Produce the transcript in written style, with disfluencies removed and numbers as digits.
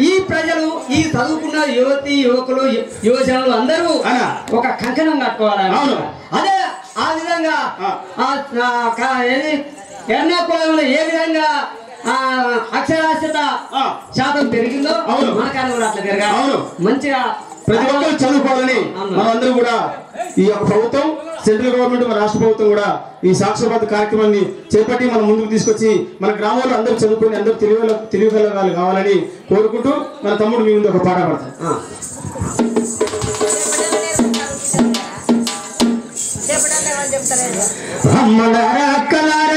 ఈ ప్రజలు ఈ చదువుకున్న యువతి యువకులు యువజనులు అందరూ ఒక కంకణం కట్టుకోవాలి. అదే ఆ విధంగా ఎర్నాకుళంలో ఏ విధంగా అక్షరాస్యత శాతం పెరిగిందో మనకన్నా కూడా అట్లా పెరగాలి. మంచిగా ప్రతి ఒక్కరు చదువుకోవాలని మనందరూ కూడా ఈ యొక్క ప్రభుత్వం సెంట్రల్ గవర్నమెంట్ మన రాష్ట్ర ప్రభుత్వం కూడా ఈ సాక్షరత కార్యక్రమాన్ని చేపట్టి మనం ముందుకు తీసుకొచ్చి మన గ్రామంలో అందరూ చదువుకొని అందరూ తెలివిగలగాలు కావాలని కోరుకుంటూ మన తమ్ముడు మీ ముందు ఒక పాట పడతాం. అమ్మలారా అక్కలారా